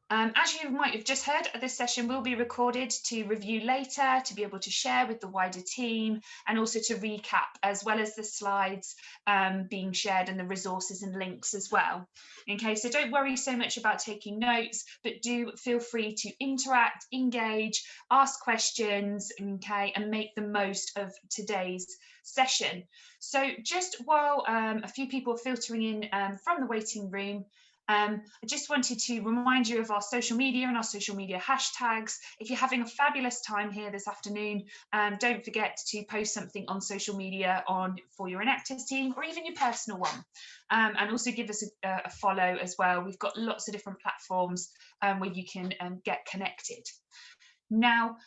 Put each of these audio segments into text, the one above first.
As you might have just heard, this session will be recorded to review later, to be able to share with the wider team, and also to recap, as well as the slides being shared and the resources and links as well. Okay, so don't worry so much about taking notes, but do feel free to interact, engage, ask questions, okay, and make the most of today's session. So just while a few people are filtering in from the waiting room, I just wanted to remind you of our social media and our social media hashtags. If you're having a fabulous time here this afternoon, don't forget to post something on social media for your Enactus team or even your personal one. And also give us a follow as well. We've got lots of different platforms where you can get connected. Now,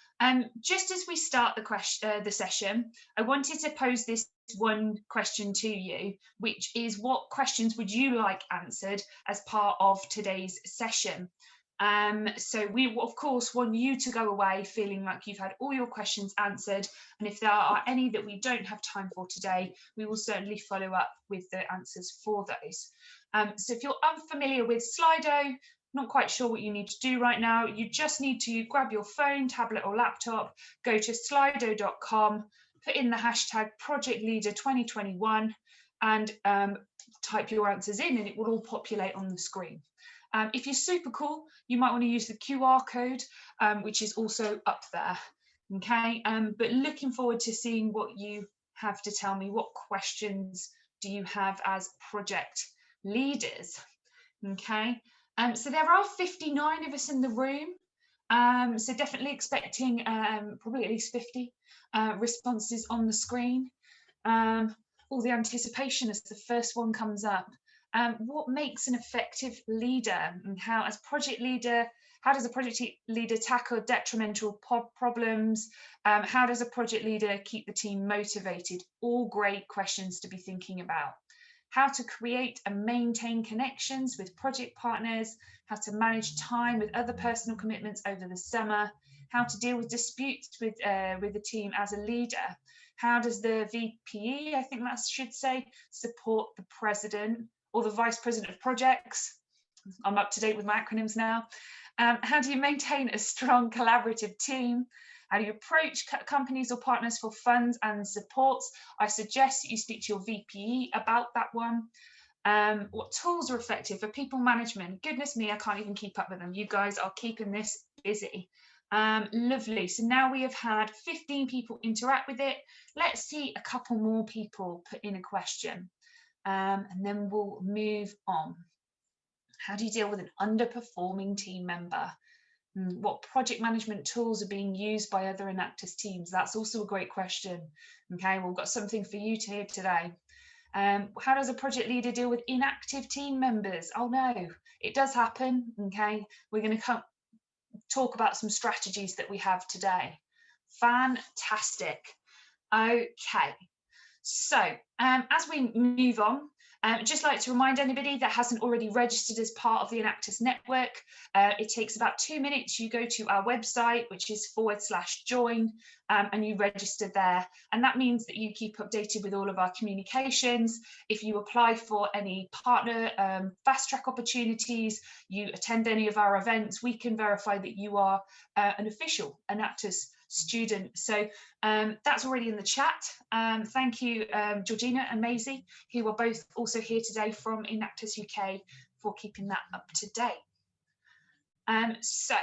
just as we start the session, I wanted to pose this one question to you, which is, what questions would you like answered as part of today's session? So we, of course, want you to go away feeling like you've had all your questions answered. And if there are any that we don't have time for today, we will certainly follow up with the answers for those. So if you're unfamiliar with Slido, not quite sure what you need to do right now, you just need to grab your phone, tablet or laptop, go to slido.com, put in the hashtag Project Leader 2021 and type your answers in, and it will all populate on the screen. If you're super cool, you might want to use the QR code, which is also up there. Okay, but looking forward to seeing what you have to tell me. What questions do you have as project leaders? Okay, so there are 59 of us in the room, so definitely expecting probably at least 50 responses on the screen. All the anticipation as the first one comes up. What makes an effective leader, and how, as project leader, how does a project leader tackle detrimental problems? How does a project leader keep the team motivated? All great questions to be thinking about. How to create and maintain connections with project partners, how to manage time with other personal commitments over the summer, how to deal with disputes with the team as a leader. How does the VPE, I think that should say, support the president or the vice president of projects? I'm up to date with my acronyms now. How do you maintain a strong collaborative team? How do you approach companies or partners for funds and supports? I suggest that you speak to your VPE about that one. What tools are effective for people management? Goodness me, I can't even keep up with them. You guys are keeping this busy. Lovely. So now we have had 15 people interact with it. Let's see a couple more people put in a question, and then we'll move on. How do you deal with an underperforming team member? What project management tools are being used by other Enactus teams? That's also a great question. Okay, we've got something for you to hear today. How does a project leader deal with inactive team members? Oh no, it does happen. Okay, we're going to talk about some strategies that we have today. Fantastic. Okay, so as we move on, I'd just like to remind anybody that hasn't already registered as part of the Enactus network, it takes about 2 minutes. You go to our website, which is /join, and you register there. And that means that you keep updated with all of our communications. If you apply for any partner fast track opportunities, you attend any of our events, we can verify that you are an official Enactus student. So that's already in the chat. Thank you, Georgina and Maisie, who are both also here today from Enactus UK, for keeping that up to date. So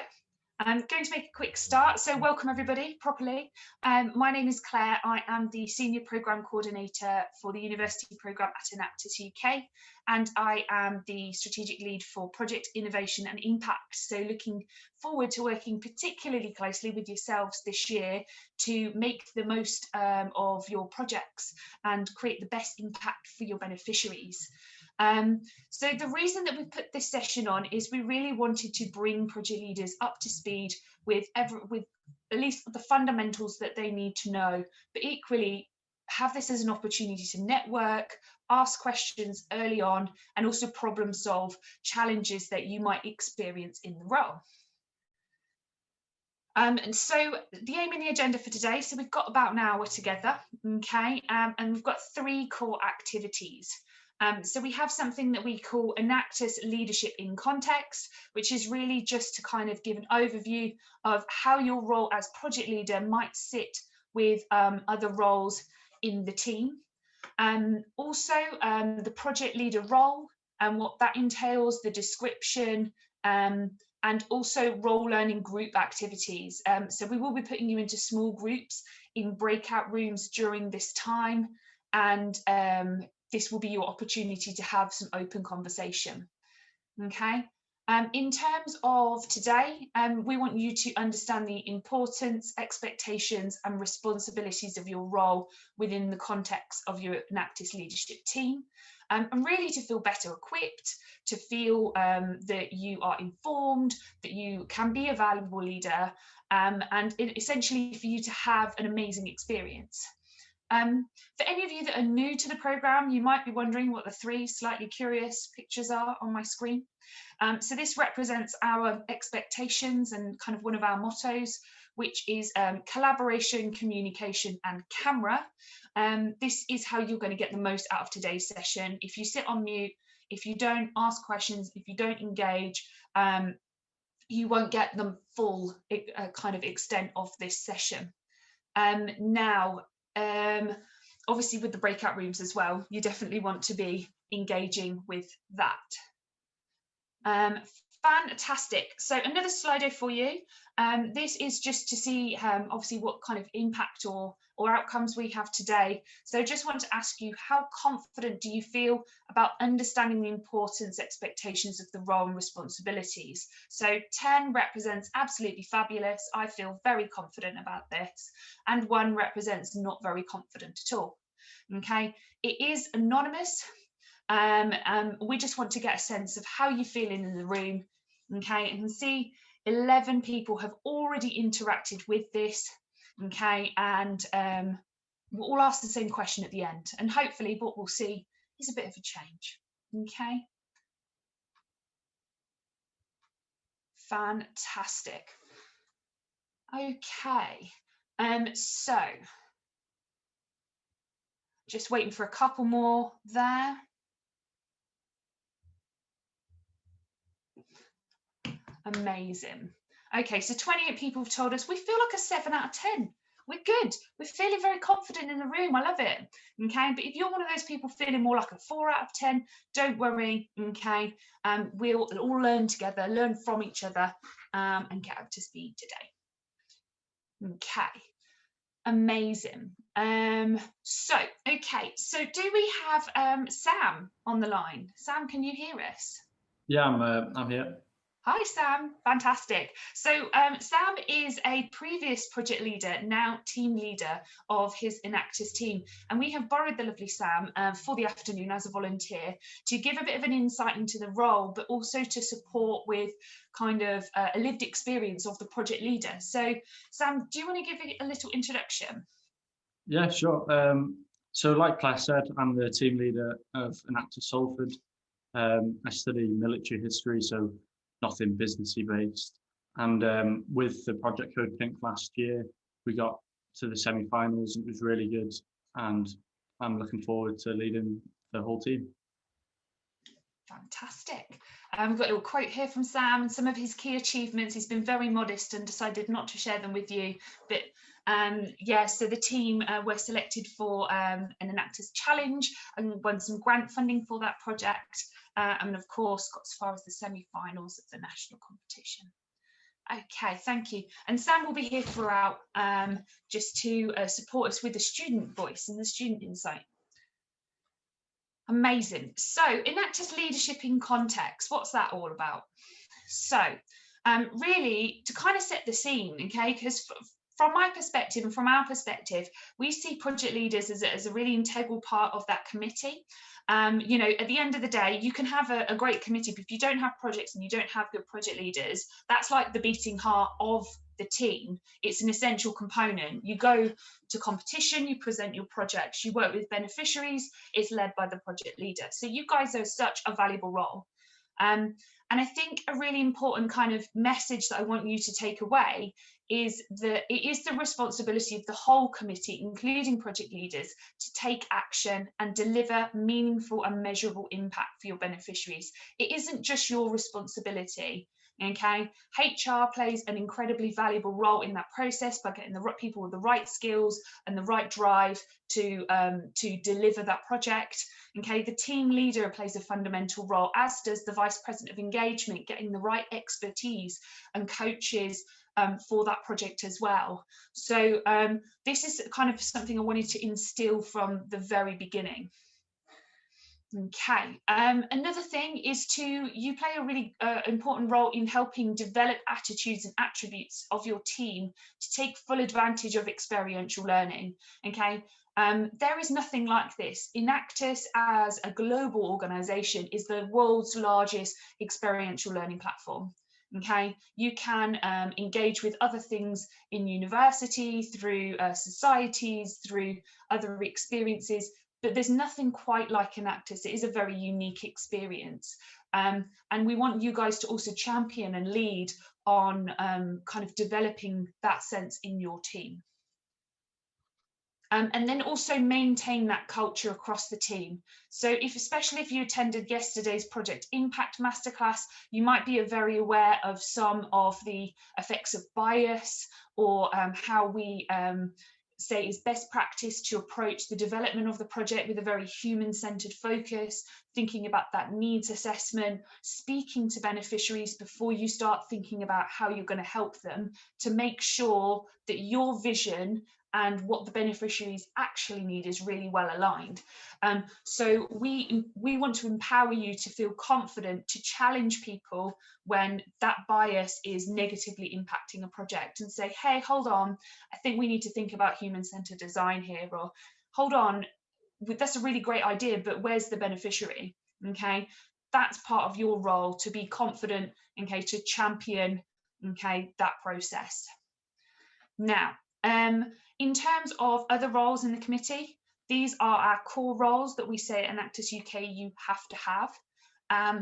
I'm going to make a quick start. So welcome everybody properly. My name is Claire. I am the Senior Programme Coordinator for the University Programme at Enactus UK, and I am the Strategic Lead for Project Innovation and Impact. So looking forward to working particularly closely with yourselves this year to make the most of your projects and create the best impact for your beneficiaries. So the reason that we put this session on is we really wanted to bring project leaders up to speed with at least the fundamentals that they need to know, but equally have this as an opportunity to network, ask questions early on, and also problem solve challenges that you might experience in the role. And so the aim and the agenda for today, so we've got about an hour together, okay, and we've got 3 core activities. So we have something that we call Enactus Leadership in Context, which is really just to kind of give an overview of how your role as project leader might sit with other roles in the team. Also, the project leader role and what that entails, the description, and also role learning group activities. So we will be putting you into small groups in breakout rooms during this time, and this will be your opportunity to have some open conversation. Okay. In terms of today, we want you to understand the importance, expectations, and responsibilities of your role within the context of your Enactus leadership team, and really to feel better equipped, to feel that you are informed, that you can be a valuable leader, and essentially for you to have an amazing experience. For any of you that are new to the programme, you might be wondering what the 3 slightly curious pictures are on my screen. So this represents our expectations and kind of one of our mottos, which is collaboration, communication, and camera. This is how you're going to get the most out of today's session. If you sit on mute, if you don't ask questions, if you don't engage, you won't get the full kind of extent of this session. Obviously with the breakout rooms as well, you definitely want to be engaging with that. Fantastic. So another Slido for you. This is just to see obviously what kind of impact or outcomes we have today. So I just want to ask you, how confident do you feel about understanding the importance, expectations of the role and responsibilities? So 10 represents absolutely fabulous. I feel very confident about this. And 1 represents not very confident at all. Okay, it is anonymous. We just want to get a sense of how you're feeling in the room. Okay, and see 11 people have already interacted with this. Okay, and we'll all ask the same question at the end, and hopefully what we'll see is a bit of a change. Okay, fantastic. Okay, so just waiting for a couple more there. Amazing. Okay, so 28 people have told us we feel like a 7 out of 10. We're good. We're feeling very confident in the room. I love it. Okay, but if you're one of those people feeling more like a 4 out of 10, don't worry. Okay, we'll all learn together, learn from each other, and get up to speed today. Okay, amazing. So do we have Sam on the line? Sam, can you hear us? Yeah, I'm here. Hi, Sam. Fantastic. So Sam is a previous project leader, now team leader of his Enactus team. And we have borrowed the lovely Sam for the afternoon as a volunteer to give a bit of an insight into the role, but also to support with kind of a lived experience of the project leader. So Sam, do you want to give a little introduction? Yeah, sure. So like Claire said, I'm the team leader of Enactus Salford. I study military history, so nothing businessy based. And with the Project Code Pink last year, we got to the semi-finals. It was really good, and I'm looking forward to leading the whole team. Fantastic. We've got a little quote here from Sam, and some of his key achievements. He's been very modest and decided not to share them with you, but yeah, so the team were selected for an Enactus challenge and won some grant funding for that project, and of course got as far as the semi-finals of the national competition. Okay, thank you. And Sam will be here throughout just to support us with the student voice and the student insight. Amazing. So Enactus leadership in context, what's that all about? So really to kind of set the scene, okay, because from my perspective and from our perspective, we see project leaders as a really integral part of that committee. You know, at the end of the day, you can have a great committee, but if you don't have projects and you don't have good project leaders, that's like the beating heart of the team. It's an essential component. You go to competition, you present your projects, you work with beneficiaries, it's led by the project leader. So you guys are such a valuable role. And And I think a really important kind of message that I want you to take away is that it is the responsibility of the whole committee, including project leaders, to take action and deliver meaningful and measurable impact for your beneficiaries. It isn't just your responsibility. Okay, HR plays an incredibly valuable role in that process by getting the people with the right skills and the right drive to deliver that project. Okay, the team leader plays a fundamental role, as does the vice president of engagement, getting the right expertise and coaches for that project as well. So this is kind of something I wanted to instill from the very beginning. Okay, another thing is you play a really important role in helping develop attitudes and attributes of your team to take full advantage of experiential learning. Okay, there is nothing like this. Enactus, as a global organisation, is the world's largest experiential learning platform. Okay, you can engage with other things in university, through societies, through other experiences, but there's nothing quite like Enactus. It is a very unique experience. And we want you guys to also champion and lead on kind of developing that sense in your team. And then also maintain that culture across the team. So especially if you attended yesterday's Project Impact Masterclass, you might be very aware of some of the effects of bias, or how we say is best practice to approach the development of the project with a very human-centered focus, thinking about that needs assessment, speaking to beneficiaries before you start thinking about how you're going to help them, to make sure that your vision and what the beneficiaries actually need is really well aligned. So we want to empower you to feel confident to challenge people when that bias is negatively impacting a project, and say, hey, hold on, I think we need to think about human-centered design here, or hold on, that's a really great idea, but where's the beneficiary? Okay, that's part of your role, to be confident, okay, to champion, okay, that process. Now, in terms of other roles in the committee, these are our core roles that we say at Enactus UK you have to have.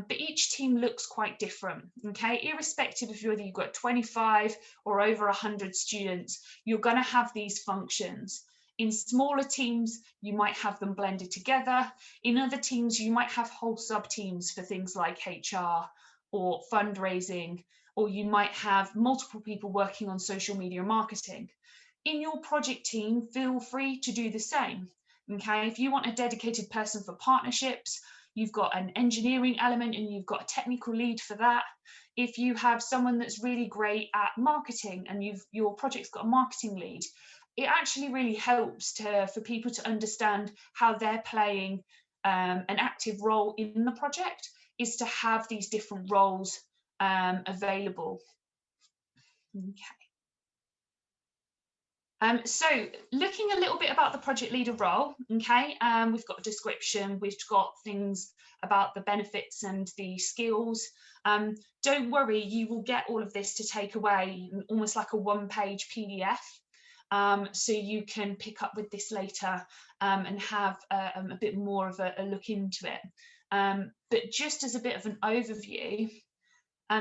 But each team looks quite different, okay? Irrespective of whether you've got 25 or over 100 students, you're going to have these functions. In smaller teams, you might have them blended together. In other teams, you might have whole sub-teams for things like HR or fundraising, or you might have multiple people working on social media marketing. In your project team, feel free to do the same. Okay, if you want a dedicated person for partnerships, you've got an engineering element and you've got a technical lead for that. If you have someone that's really great at marketing and your project's got a marketing lead, it actually really helps for people to understand how they're playing an active role in the project, is to have these different roles available. Okay. So looking a little bit about the project leader role, okay, we've got a description, we've got things about the benefits and the skills. Don't worry, you will get all of this to take away, almost like a one-page PDF. So you can pick up with this later and have a bit more of a look into it. But just as a bit of an overview,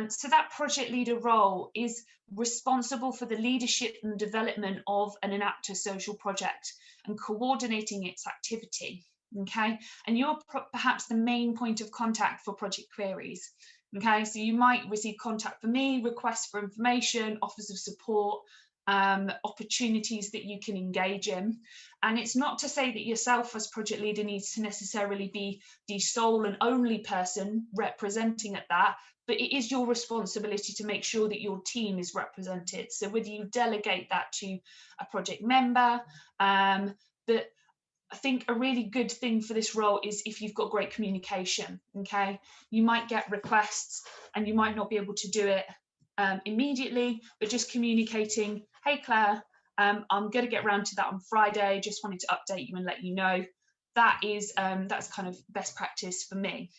so that project leader role is responsible for the leadership and development of an Enactus social project and coordinating its activity, okay? And you're perhaps the main point of contact for project queries, okay? So you might receive contact from me, requests for information, offers of support, opportunities that you can engage in. And it's not to say that yourself as project leader needs to necessarily be the sole and only person representing at that, but it is your responsibility to make sure that your team is represented. So whether you delegate that to a project member, but I think a really good thing for this role is if you've got great communication, okay? You might get requests and you might not be able to do it immediately, but just communicating, hey Claire, I'm going to get around to that on Friday, just wanted to update you and let you know. That is, that's kind of best practice for me.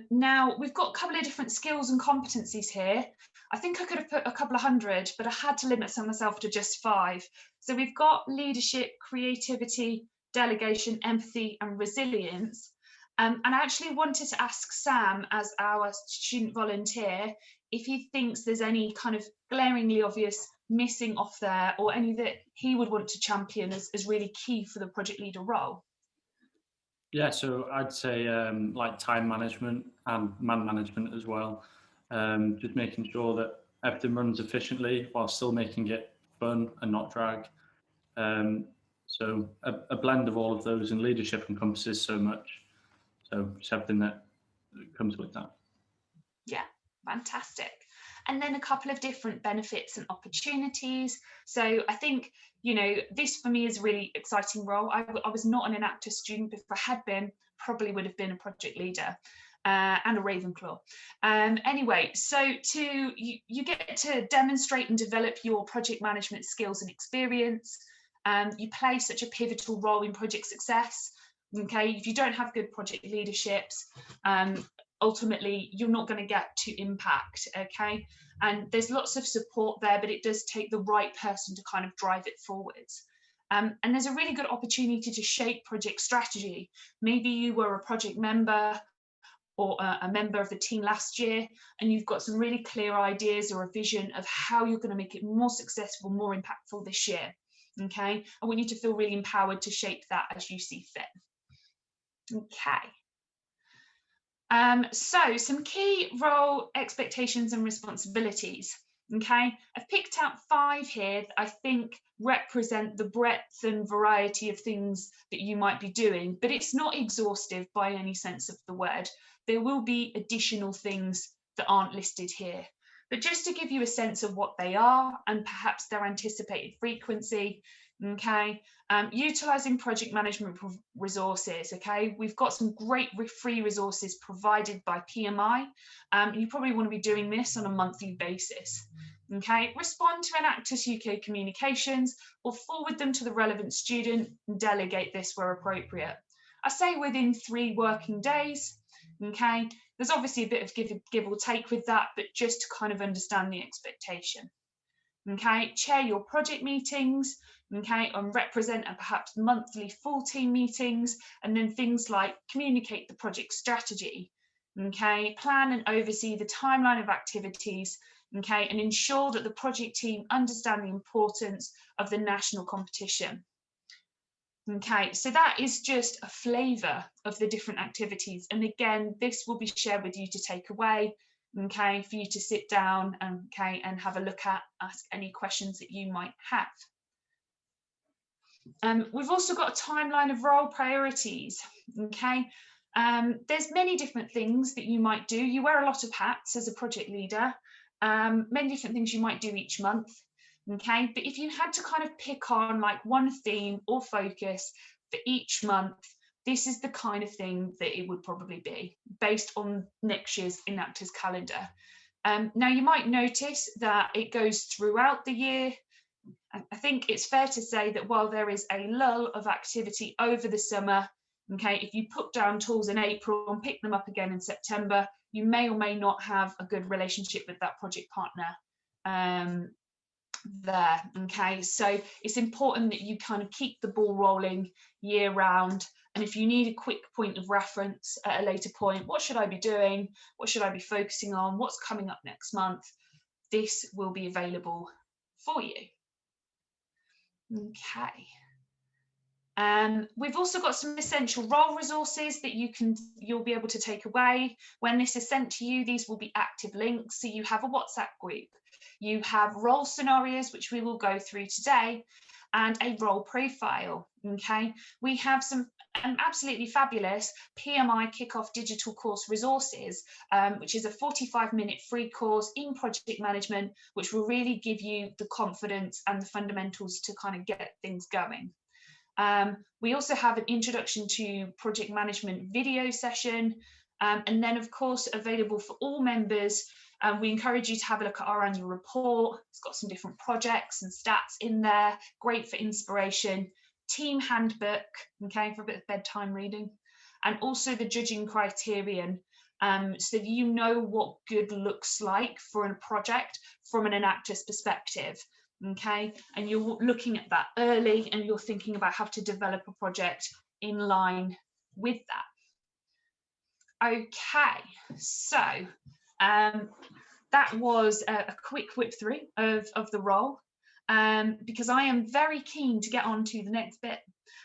Now, we've got a couple of different skills and competencies here. I think I could have put a couple of hundred, but I had to limit myself to just 5. So we've got leadership, creativity, delegation, empathy, and resilience. And I actually wanted to ask Sam, as our student volunteer, if he thinks there's any kind of glaringly obvious missing off there, or any that he would want to champion as really key for the project leader role. Yeah, so I'd say like time management and man management as well. Just making sure that everything runs efficiently while still making it fun and not drag. So a blend of all of those, and leadership encompasses so much. So just everything that comes with that. Yeah, fantastic. And then a couple of different benefits and opportunities. So I think, you know, this for me is a really exciting role. I was not an Enactus student, but if I had been, probably would have been a project leader. And a Ravenclaw. Anyway, so you get to demonstrate and develop your project management skills and experience. You play such a pivotal role in project success. Okay, if you don't have good project leaderships, ultimately you're not going to get to impact. Okay, and there's lots of support there, but it does take the right person to kind of drive it forwards. And there's a really good opportunity to shape project strategy. Maybe you were a project member or a member of the team last year, and you've got some really clear ideas or a vision of how you're going to make it more successful, more impactful this year. Okay, I want you to feel really empowered to shape that as you see fit. Okay. So some key role expectations and responsibilities. Okay, I've picked out 5 here that I think represent the breadth and variety of things that you might be doing, but it's not exhaustive by any sense of the word. There will be additional things that aren't listed here, but just to give you a sense of what they are and perhaps their anticipated frequency. Okay, utilising project management resources. Okay, we've got some great free resources provided by PMI. You probably want to be doing this on a monthly basis. Okay, respond to Enactus UK communications or forward them to the relevant student and delegate this where appropriate. I say within 3 working days. Okay, there's obviously a bit of give or take with that, but just to kind of understand the expectation. Okay, chair your project meetings, okay, and represent and perhaps monthly full team meetings, and then things like communicate the project strategy, okay, plan and oversee the timeline of activities, okay, and ensure that the project team understand the importance of the national competition. Okay, so that is just a flavour of the different activities, and again, this will be shared with you to take away. Okay, for you to sit down and okay and have a look at, ask any questions that you might have. We've also got a timeline of role priorities. Okay, there's many different things that you might do. You wear a lot of hats as a project leader. Many different things you might do each month. Okay, but if you had to kind of pick on like one theme or focus for each month, this is the kind of thing that it would probably be based on next year's Enactus calendar. Now you might notice that it goes throughout the year. I think it's fair to say that while there is a lull of activity over the summer, okay, if you put down tools in April and pick them up again in September, you may or may not have a good relationship with that project partner there. Okay, so it's important that you kind of keep the ball rolling year round. And if you need a quick point of reference at a later point, what should I be doing? What should I be focusing on? What's coming up next month? This will be available for you. Okay. We've also got some essential role resources that you'll be able to take away. When this is sent to you, these will be active links. So you have a WhatsApp group, you have role scenarios, which we will go through today, and a role profile. Okay, we have some absolutely fabulous PMI Kickoff digital course resources, which is a 45-minute free course in project management, which will really give you the confidence and the fundamentals to kind of get things going. We also have an introduction to project management video session, and then of course available for all members. We encourage you to have a look at our annual report. It's got some different projects and stats in there, great for inspiration. Team handbook, okay, for a bit of bedtime reading, and also the judging criterion, so that you know what good looks like for a project from an Enactus perspective. Okay, and you're looking at that early and you're thinking about how to develop a project in line with that. Okay, so that was a quick whip through of the role, because I am very keen to get on to the next bit,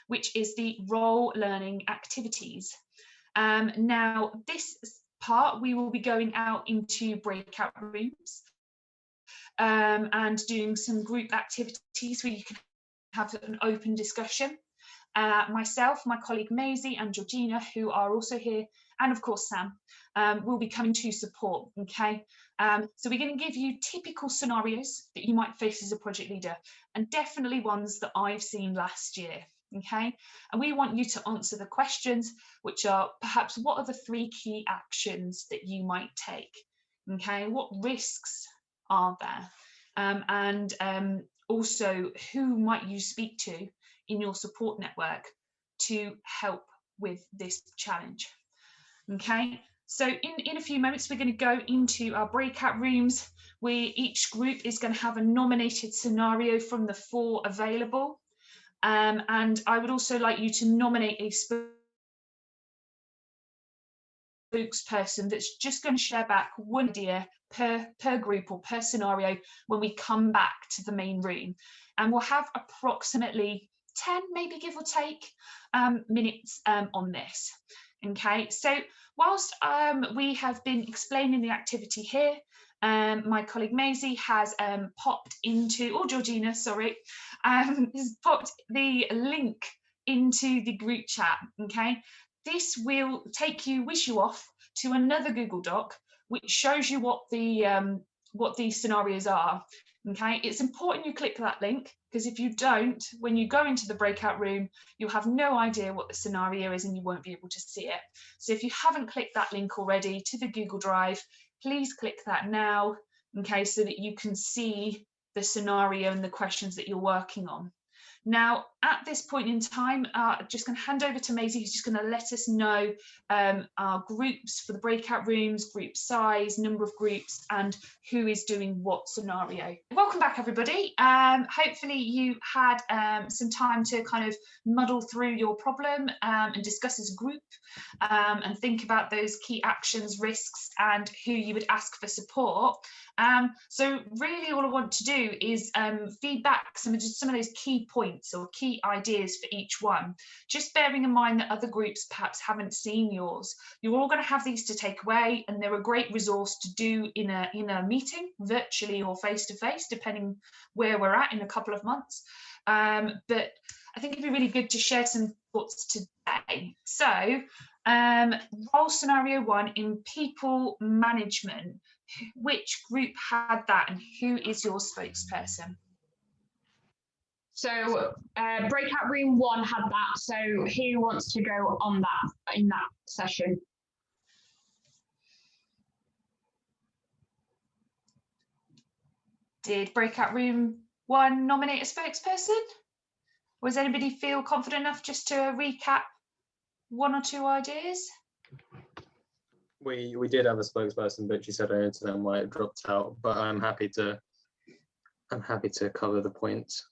which is the role learning activities. Now, this part, we will be going out into breakout rooms and doing some group activities where you can have an open discussion. Myself, my colleague Maisie and Georgina, who are also here, and of course Sam, will be coming to support, okay? So we're going to give you typical scenarios that you might face as a project leader, and definitely ones that I've seen last year, okay? And we want you to answer the questions, which are perhaps, what are the 3 key actions that you might take, okay? What risks are there? And also, who might you speak to in your support network to help with this challenge? Okay, so in a few moments, we're going to go into our breakout rooms, where each group is going to have a nominated scenario from the 4 available. And I would also like you to nominate a spokesperson that's just going to share back one idea per group or per scenario when we come back to the main room. And we'll have approximately 10, maybe give or take, minutes on this. Okay, so whilst we have been explaining the activity here, my colleague Maisie has popped into, or Georgina, sorry, has popped the link into the group chat, okay? This will take you, whiz you off to another Google Doc, which shows you what these scenarios are. Okay, it's important you click that link, because if you don't, when you go into the breakout room, you'll have no idea what the scenario is and you won't be able to see it. So if you haven't clicked that link already to the Google Drive, please click that now, okay, so that you can see the scenario and the questions that you're working on. Now, at this point in time, I'm just going to hand over to Maisie, who's just going to let us know our groups for the breakout rooms, group size, number of groups, and who is doing what scenario. Welcome back, everybody. Hopefully you had some time to kind of muddle through your problem and discuss as a group and think about those key actions, risks, and who you would ask for support. So really all I want to do is feedback some of those key points or key ideas for each one, just bearing in mind that other groups perhaps haven't seen yours. You're all going to have these to take away, and they're a great resource to do in a meeting, virtually or face-to-face, depending where we're at in a couple of months. But I think it'd be really good to share some thoughts today. So role scenario 1 in people management. Which group had that, and who is your spokesperson? So breakout room 1 had that. So who wants to go on that in that session? Did breakout room 1 nominate a spokesperson? Was anybody feel confident enough just to recap 1 or 2 ideas? We did have a spokesperson, but she said her internet might have dropped out. But I'm happy to cover the points.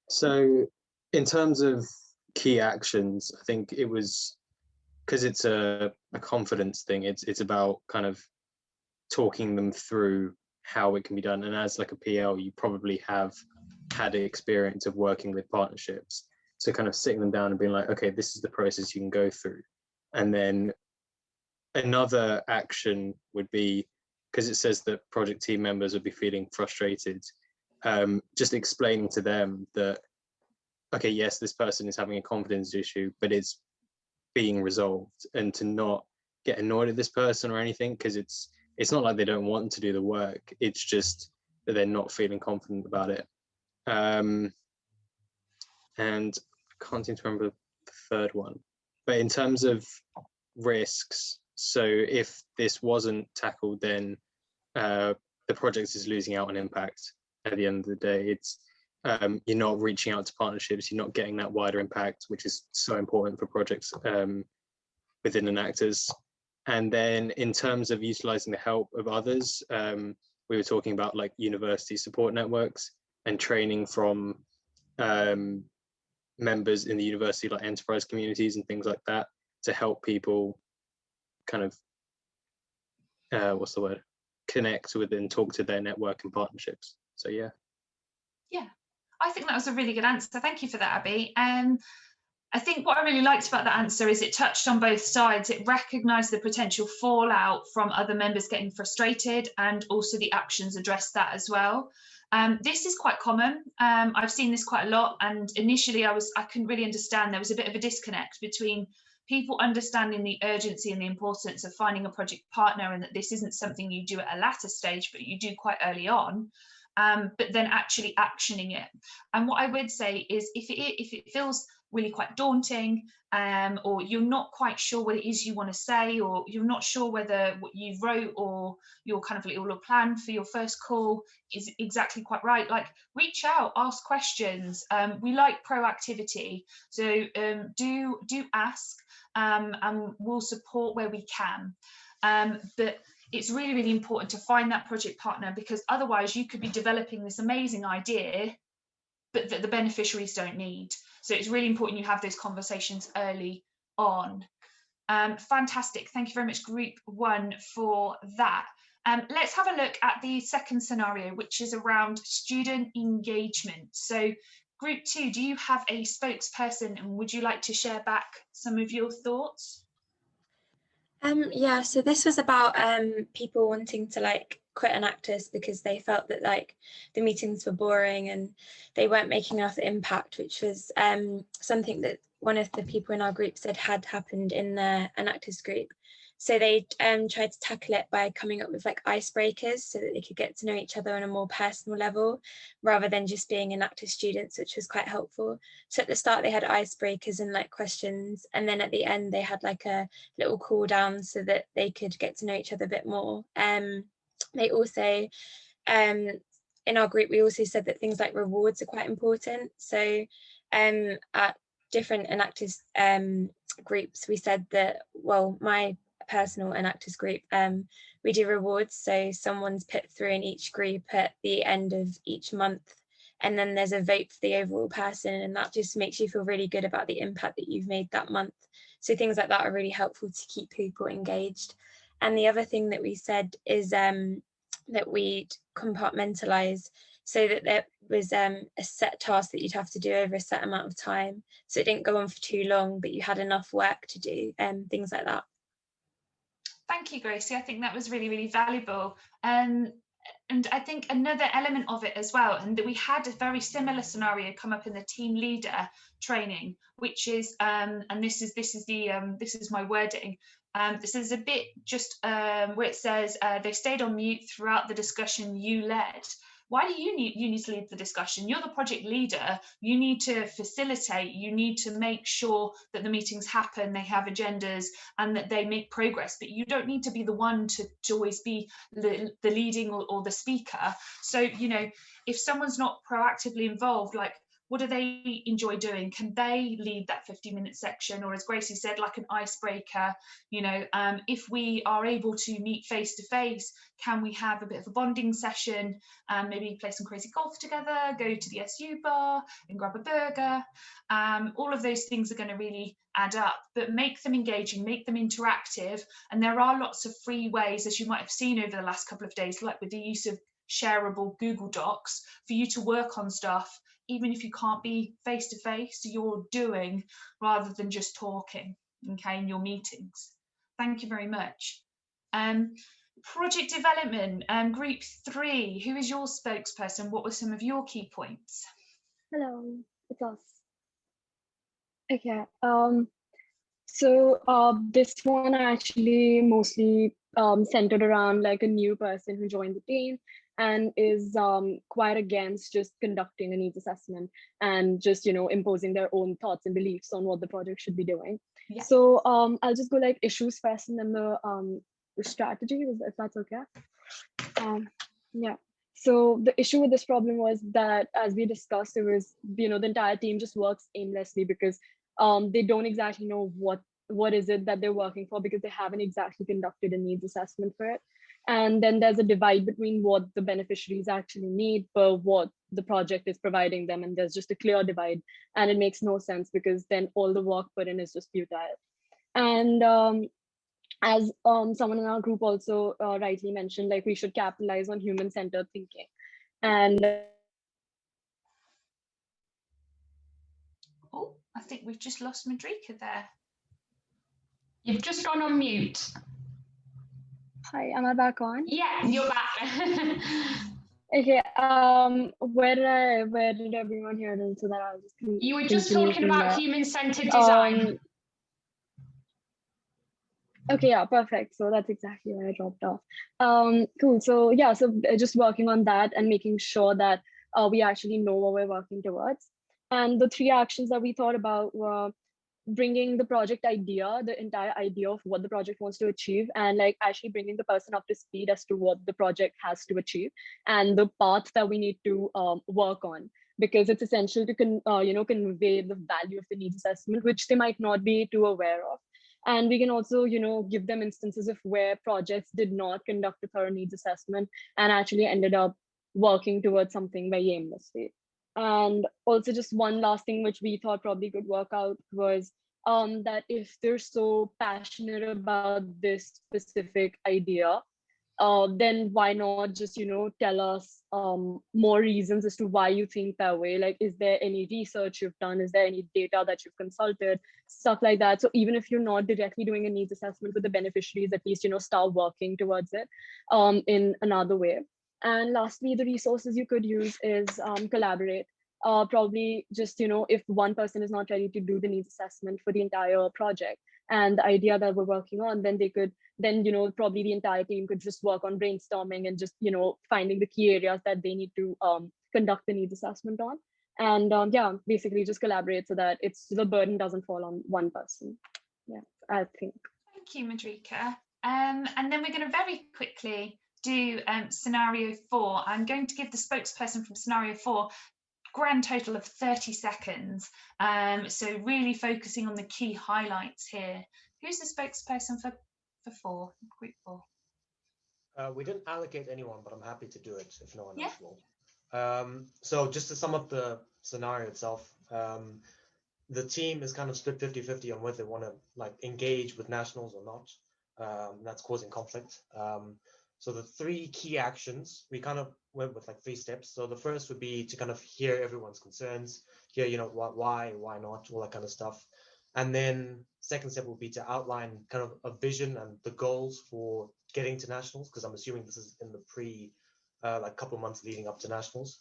So in terms of key actions, I think it was, because it's a confidence thing. It's about kind of talking them through how it can be done. And as like a PL, you probably have had experience of working with partnerships. So kind of sitting them down and being like, okay, this is the process you can go through. And then another action would be, because it says that project team members would be feeling frustrated, just explaining to them that, okay, yes, this person is having a confidence issue, but it's being resolved, and to not get annoyed at this person or anything, because it's not like they don't want to do the work, it's just that they're not feeling confident about it. And I can't seem to remember the third one, but in terms of risks, so if this wasn't tackled, then the project is losing out on impact at the end of the day. It's you're not reaching out to partnerships, you're not getting that wider impact, which is so important for projects within Enactus. And then in terms of utilizing the help of others, we were talking about like university support networks and training from members in the university, like enterprise communities and things like that, to help people kind of what's the word, connect with and talk to their network and partnerships. So yeah. Yeah, I think that was a really good answer. Thank you for that, Abby. I think what I really liked about that answer is it touched on both sides. It recognised the potential fallout from other members getting frustrated, and also the actions addressed that as well. This is quite common. I've seen this quite a lot, and initially I couldn't really understand. There was a bit of a disconnect between people understanding the urgency and the importance of finding a project partner, and that this isn't something you do at a latter stage, but you do quite early on. But then actually actioning it. And what I would say is, if it feels really quite daunting, or you're not quite sure what it is you want to say, or you're not sure whether what you wrote or your kind of little plan for your first call is exactly quite right, like reach out, ask questions. We like proactivity, so do ask, and we'll support where we can. But it's really, really important to find that project partner, because otherwise you could be developing this amazing idea, but that the beneficiaries don't need. So it's really important you have those conversations early on. Fantastic. Thank you very much, Group 1, for that. Let's have a look at the second scenario, which is around student engagement. So Group 2, do you have a spokesperson, and would you like to share back some of your thoughts? Yeah, so this was about people wanting to like quit Enactus because they felt that like the meetings were boring and they weren't making enough impact, which was something that one of the people in our group said had happened in the Enactus group. So they tried to tackle it by coming up with like icebreakers so that they could get to know each other on a more personal level, rather than just being Enactus students, which was quite helpful. So at the start they had icebreakers and like questions, and then at the end they had like a little cool down so that they could get to know each other a bit more. They also, in our group, we also said that things like rewards are quite important. So at different Enactus groups, we said that, well, my personal Enactus group, we do rewards. So someone's put through in each group at the end of each month, and then there's a vote for the overall person, and that just makes you feel really good about the impact that you've made that month. So things like that are really helpful to keep people engaged. And the other thing that we said is that we'd compartmentalize, so that there was a set task that you'd have to do over a set amount of time, so it didn't go on for too long, but you had enough work to do, things like that. Thank you, Gracie. I think that was really, really valuable. And I think another element of it as well, and that we had a very similar scenario come up in the team leader training, which is, and this is my wording. This is a bit just where it says they stayed on mute throughout the discussion you led. Why do you need to lead the discussion? You're the project leader. You need to facilitate. You need to make sure that the meetings happen, they have agendas, and that they make progress. But you don't need to be the one to always be the leading or the speaker. So, you know, if someone's not proactively involved, like, what do they enjoy doing? Can they lead that 50-minute section? Or as Gracie said, like an icebreaker, you know, if we are able to meet face to face, can we have a bit of a bonding session, maybe play some crazy golf together, go to the SU bar and grab a burger? All of those things are going to really add up, but make them engaging, make them interactive. And there are lots of free ways, as you might have seen over the last couple of days, like with the use of shareable Google Docs, for you to work on stuff, even if you can't be face to face, you're doing rather than just talking, okay, in your meetings. Thank you very much. Project development, Group 3, who is your spokesperson? What were some of your key points? Hello, it's us. Okay, so this one actually mostly centered around like a new person who joined the team and is quite against just conducting a needs assessment and just, you know, imposing their own thoughts and beliefs on what the project should be doing. Yeah. So I'll just go like issues first and then the strategy, if that's okay. Yeah. So the issue with this problem was that, as we discussed, it was, you know, the entire team just works aimlessly because they don't exactly know what is it that they're working for, because they haven't exactly conducted a needs assessment for it. And then there's a divide between what the beneficiaries actually need but what the project is providing them, and there's just a clear divide, and it makes no sense because then all the work put in is just futile. And as someone in our group also rightly mentioned, like we should capitalize on human-centered thinking. And Oh, I think we've just lost Madrika there. You've just gone on mute. hi, am I back on? Yeah, you're back. Okay, where did everyone hear it so that I'll just You were just continue talking from about there. human-centered design. Okay, yeah, perfect. So that's exactly where I dropped off. Cool. So yeah, so just working on that and making sure that we actually know what we're working towards. And the 3 actions that we thought about were bringing the project idea, the entire idea of what the project wants to achieve, and like actually bringing the person up to speed as to what the project has to achieve and the path that we need to work on, because it's essential to convey the value of the needs assessment, which they might not be too aware of. And we can also, give them instances of where projects did not conduct a thorough needs assessment and actually ended up working towards something very aimlessly. And also just one last thing which we thought probably could work out was that if they're so passionate about this specific idea, then why not just, tell us more reasons as to why you think that way? Like, is there any research you've done? Is there any data that you've consulted? Stuff like that. So even if you're not directly doing a needs assessment with the beneficiaries, at least, start working towards it in another way. And lastly, the resources you could use is collaborate. Probably just, if one person is not ready to do the needs assessment for the entire project and the idea that we're working on, then they could, probably the entire team could just work on brainstorming and just, finding the key areas that they need to conduct the needs assessment on. And yeah, basically just collaborate so that the burden doesn't fall on one person. Yeah, I think. Thank you, Madrika. And then we're going to very quickly do scenario 4. I'm going to give the spokesperson from scenario 4 grand total of 30 seconds. So really focusing on the key highlights here. Who's the spokesperson for 4, group 4? We didn't allocate anyone, but I'm happy to do it if no one else will. So just to sum up the scenario itself, the team is kind of split 50-50 on whether they want to engage with nationals or not. That's causing conflict. So the 3 key actions, we kind of went with 3 steps. So the first would be to kind of hear everyone's concerns, hear, why not, all that kind of stuff. And then second step will be to outline kind of a vision and the goals for getting to nationals, because I'm assuming this is in the couple of months leading up to nationals.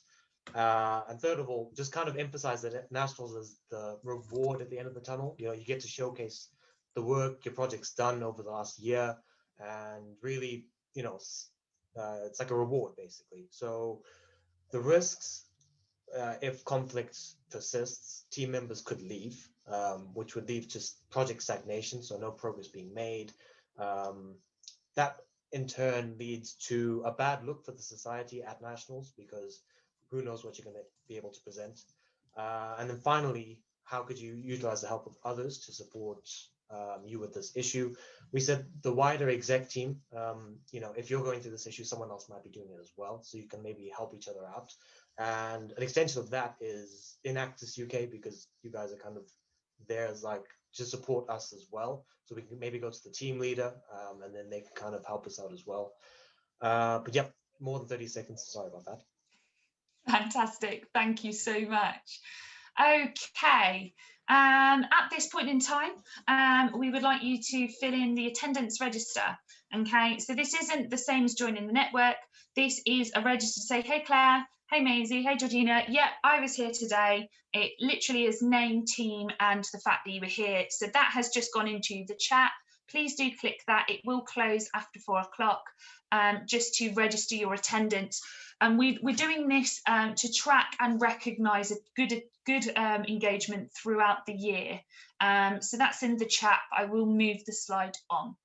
And third of all, just kind of emphasize that nationals is the reward at the end of the tunnel. You get to showcase the work your project's done over the last year, and really, it's like a reward basically. So the risks, if conflict persists, team members could leave, which would leave just project stagnation, so no progress being made. That in turn leads to a bad look for the society at nationals, because who knows what you're going to be able to present. And then finally, how could you utilize the help of others to support you with this issue? We said the wider exec team, if you're going through this issue, someone else might be doing it as well, so you can maybe help each other out. And an extension of that is Enactus UK, because you guys are kind of there as to support us as well. So we can maybe go to the team leader, and then they can kind of help us out as well. But yep, more than 30 seconds. Sorry about that. Fantastic. Thank you so much. Okay. At this point in time, we would like you to fill in the attendance register. Okay, so this isn't the same as joining the network. This is a register to say, hey Claire, hey Maisie, hey Georgina, yeah, I was here today. It literally is name, team, and the fact that you were here. So that has just gone into the chat. Please do click that. It will close after 4 o'clock, just to register your attendance. And we're doing this to track and recognise a good engagement throughout the year. So that's in the chat. I will move the slide on.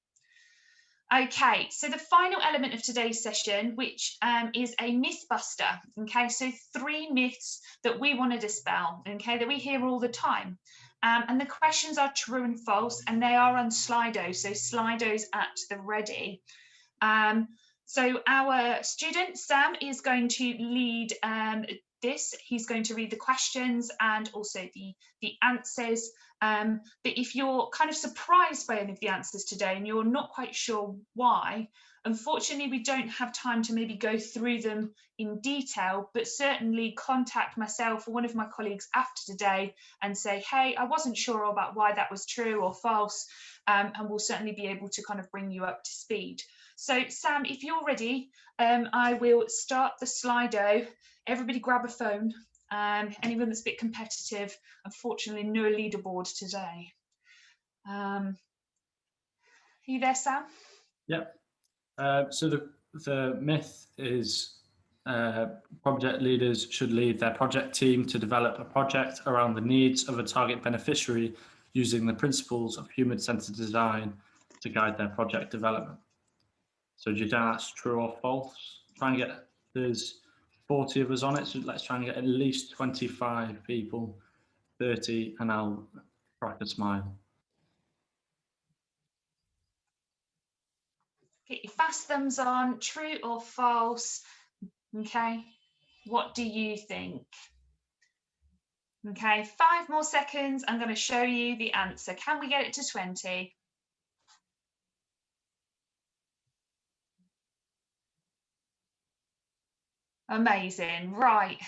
Okay, so the final element of today's session, which is a Mythbuster. Okay, so 3 myths that we want to dispel, okay, that we hear all the time. And the questions are true and false, and they are on Slido, so Slido's at the ready. So our student, Sam, is going to lead this. He's going to read the questions and also the answers. But if you're kind of surprised by any of the answers today and you're not quite sure why, unfortunately, we don't have time to maybe go through them in detail, but certainly contact myself or one of my colleagues after today and say, hey, I wasn't sure about why that was true or false, and we'll certainly be able to kind of bring you up to speed. So Sam, if you're ready, I will start the Slido. Everybody grab a phone. Anyone that's a bit competitive, unfortunately, no leaderboard today. Are you there, Sam? Yep. So the myth is project leaders should lead their project team to develop a project around the needs of a target beneficiary using the principles of human-centered design to guide their project development. So do you think that's true or false? Try and get, there's 40 of us on it, so let's try and get at least 25 people, 30, and I'll crack a smile. Get your fast thumbs on, true or false. Okay, what do you think? Okay, 5 more seconds. I'm going to show you the answer. Can we get it to 20? Amazing, right.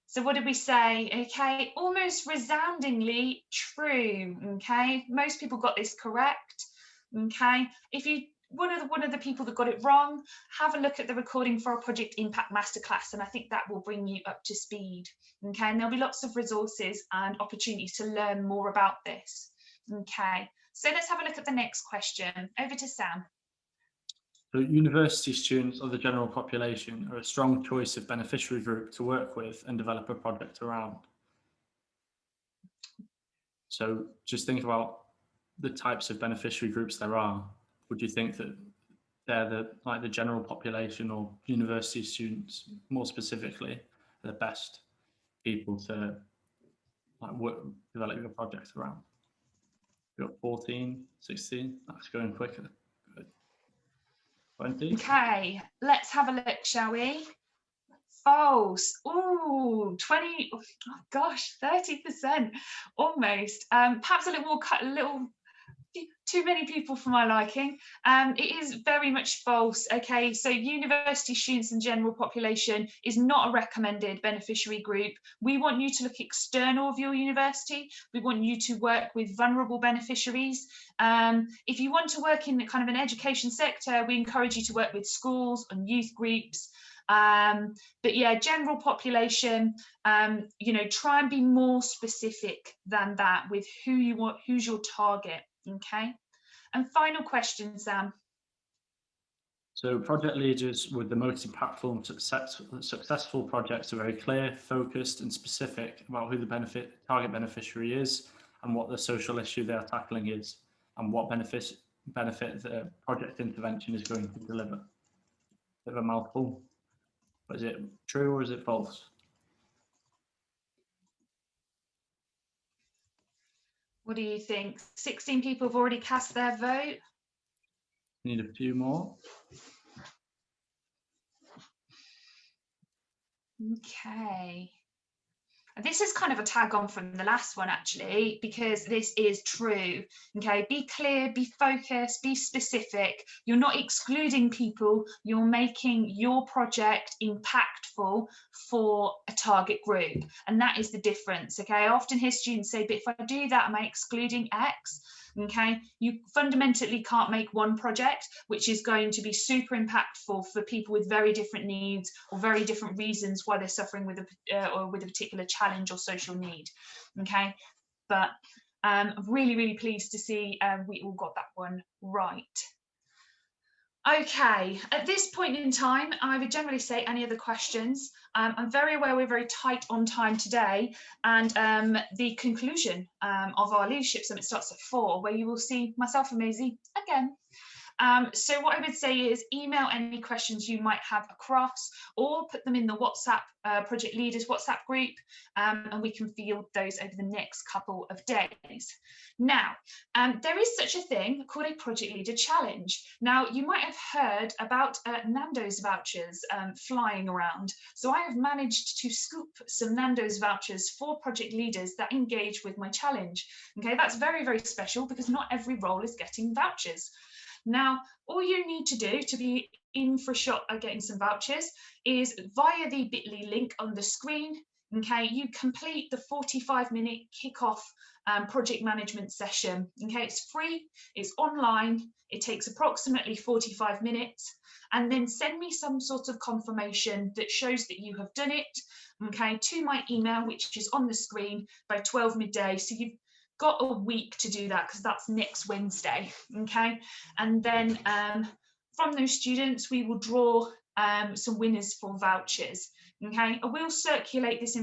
So what did we say? Okay, almost resoundingly true. Okay, most people got this correct. Okay, if you one of the people that got it wrong, have a look at the recording for our Project Impact Masterclass, and I think that will bring you up to speed. Okay, and there'll be lots of resources and opportunities to learn more about this. Okay, so let's have a look at the next question. Over to Sam. So university students or the general population are a strong choice of beneficiary group to work with and develop a project around. So just think about the types of beneficiary groups there are. Would you think that they're the general population or university students more specifically are the best people to develop your project around? You've got 14, 16, that's going quicker. Good. 20. Okay, let's have a look, shall we? False. Ooh, 20. Oh gosh, 30%, almost. Perhaps a little too many people for my liking. It is very much false. Okay, so university students and general population is not a recommended beneficiary group. We want you to look external of your university. We want you to work with vulnerable beneficiaries. If you want to work in kind of an education sector, we encourage you to work with schools and youth groups. But yeah, general population, you know, try and be more specific than that with who you want, who's your target. Okay, and final question, Sam. So project leaders with the most impactful and successful projects are very clear, focused and specific about who the target beneficiary is and what the social issue they are tackling is and what benefit the project intervention is going to deliver. Bit of a mouthful, but is it true or is it false? What do you think? 16 people have already cast their vote. Need a few more. Okay. This is kind of a tag on from the last one, actually, because this is true. Okay, be clear, be focused, be specific. You're not excluding people, you're making your project impactful for a target group. And that is the difference. Okay, I often hear students say, but if I do that, am I excluding X? Okay, you fundamentally can't make one project which is going to be super impactful for people with very different needs or very different reasons why they're suffering with a particular challenge or social need. Okay, but I'm really pleased to see we all got that one right. Okay, at this point in time, I would generally say any other questions. I'm very aware we're very tight on time today, and the conclusion of our leadership summit starts at 4, where you will see myself and Maisie again. So what I would say is email any questions you might have across, or put them in the WhatsApp project leaders WhatsApp group, and we can field those over the next couple of days. Now, there is such a thing called a project leader challenge. Now, you might have heard about Nando's vouchers flying around. So I have managed to scoop some Nando's vouchers for project leaders that engage with my challenge. Okay, that's very, very special because not every role is getting vouchers. Now, all you need to do to be in for a shot at getting some vouchers is via the bit.ly link on the screen. Okay, you complete the 45-minute kickoff project management session. Okay, it's free, it's online, it takes approximately 45 minutes, and then send me some sort of confirmation that shows that you have done it, okay, to my email, which is on the screen, by 12 midday. So you've got a week to do that because that's next Wednesday, okay? And then from those students, we will draw some winners for vouchers, okay? I will circulate this information